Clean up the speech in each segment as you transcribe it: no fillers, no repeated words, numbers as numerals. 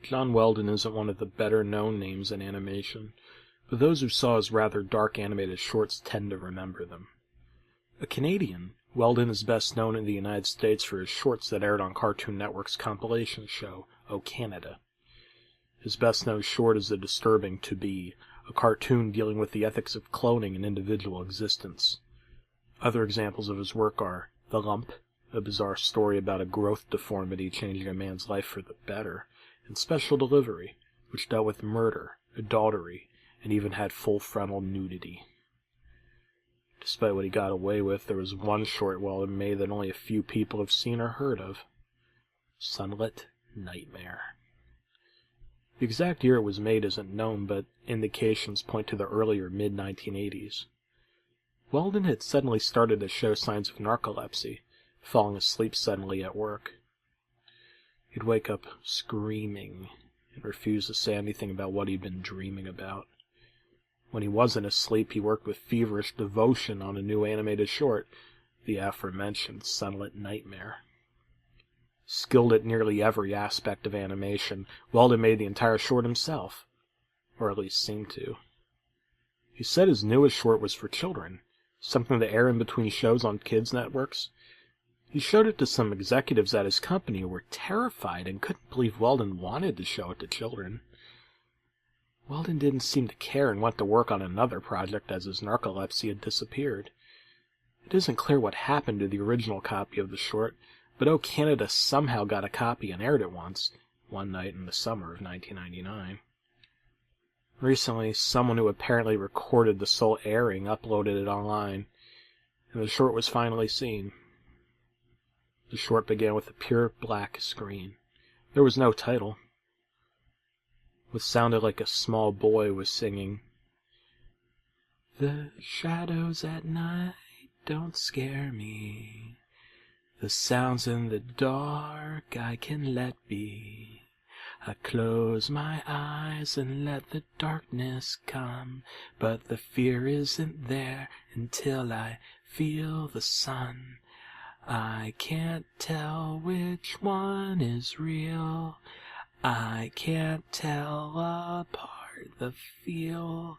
John Weldon isn't one of the better-known names in animation, but those who saw his rather dark animated shorts tend to remember them. A Canadian, Weldon is best known in the United States for his shorts that aired on Cartoon Network's compilation show, O Canada. His best-known short is The Disturbing To Be, a cartoon dealing with the ethics of cloning and individual existence. Other examples of his work are The Lump, a bizarre story about a growth deformity changing a man's life for the better, and Special Delivery, which dealt with murder, adultery, and even had full frontal nudity. Despite what he got away with, there was one short Weldon made that only a few people have seen or heard of. Sunlit Nightmare. The exact year it was made isn't known, but indications point to the earlier mid-1980s. Weldon had suddenly started to show signs of narcolepsy, falling asleep suddenly at work. He'd wake up screaming and refuse to say anything about what he'd been dreaming about. When he wasn't asleep, he worked with feverish devotion on a new animated short, the aforementioned Sunlit Nightmare. Skilled at nearly every aspect of animation, Weldon made the entire short himself, or at least seemed to. He said his newest short was for children, something to air in between shows on kids' networks. He showed it to some executives at his company who were terrified and couldn't believe Weldon wanted to show it to children. Weldon didn't seem to care and went to work on another project as his narcolepsy had disappeared. It isn't clear what happened to the original copy of the short, but O Canada somehow got a copy and aired it once, one night in the summer of 1999. Recently, someone who apparently recorded the sole airing uploaded it online, and the short was finally seen. The short began with a pure black screen. There was no title. What sounded like a small boy was singing, "The shadows at night don't scare me. The sounds in the dark I can let be. I close my eyes and let the darkness come, but the fear isn't there until I feel the sun. I can't tell which one is real. I can't tell apart the feel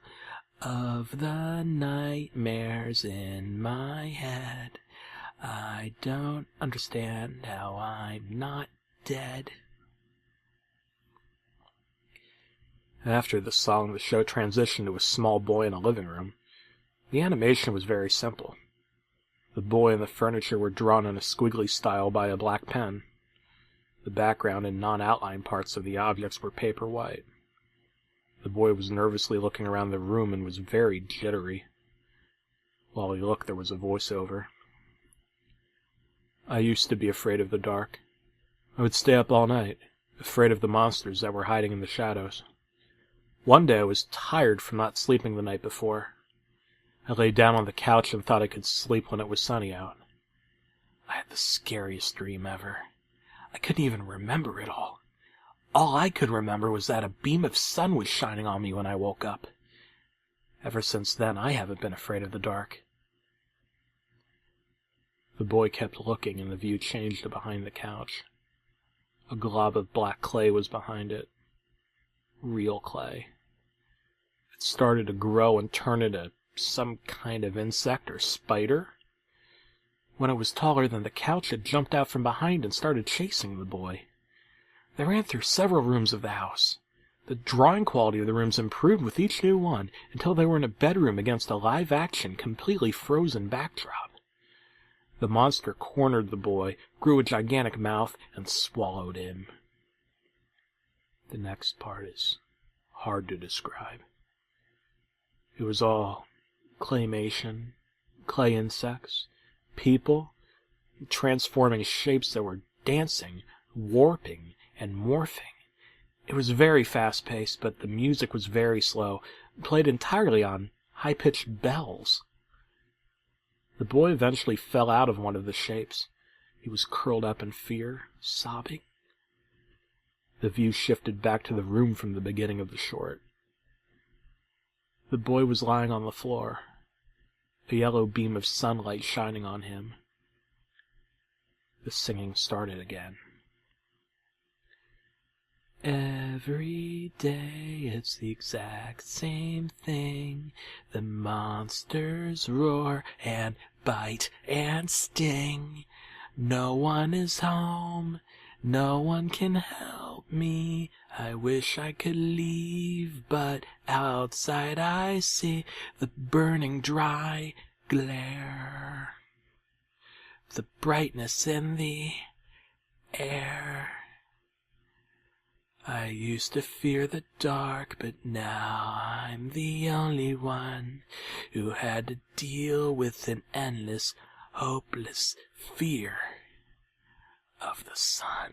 of the nightmares in my head. I don't understand how I'm not dead." After the song, the show transitioned to a small boy in a living room. The animation was very simple. The boy and the furniture were drawn in a squiggly style by a black pen. The background and non-outline parts of the objects were paper white. The boy was nervously looking around the room and was very jittery. While he looked, there was a voiceover. "I used to be afraid of the dark. I would stay up all night, afraid of the monsters that were hiding in the shadows. One day I was tired from not sleeping the night before. I lay down on the couch and thought I could sleep when it was sunny out. I had the scariest dream ever. I couldn't even remember it all. All I could remember was that a beam of sun was shining on me when I woke up. Ever since then, I haven't been afraid of the dark." The boy kept looking, and the view changed to behind the couch. A glob of black clay was behind it. Real clay. It started to grow and turn into some kind of insect or spider. When it was taller than the couch, it jumped out from behind and started chasing the boy. They ran through several rooms of the house. The drawing quality of the rooms improved with each new one until they were in a bedroom against a live-action, completely frozen backdrop. The monster cornered the boy, grew a gigantic mouth, and swallowed him. The next part is hard to describe. It was all claymation, clay insects, people, transforming shapes that were dancing, warping, and morphing. It was very fast-paced, but the music was very slow, played entirely on high-pitched bells. The boy eventually fell out of one of the shapes. He was curled up in fear, sobbing. The view shifted back to the room from the beginning of the short. The boy was lying on the floor, a yellow beam of sunlight shining on him. The singing started again. "Every Every day it's the exact same thing. The monsters roar and bite and sting. No one is home. No one can help me. I wish I could leave, but outside I see the burning dry glare. The brightness in the air. I used to fear the dark, but now I'm the only one who had to deal with an endless, hopeless fear of the sun.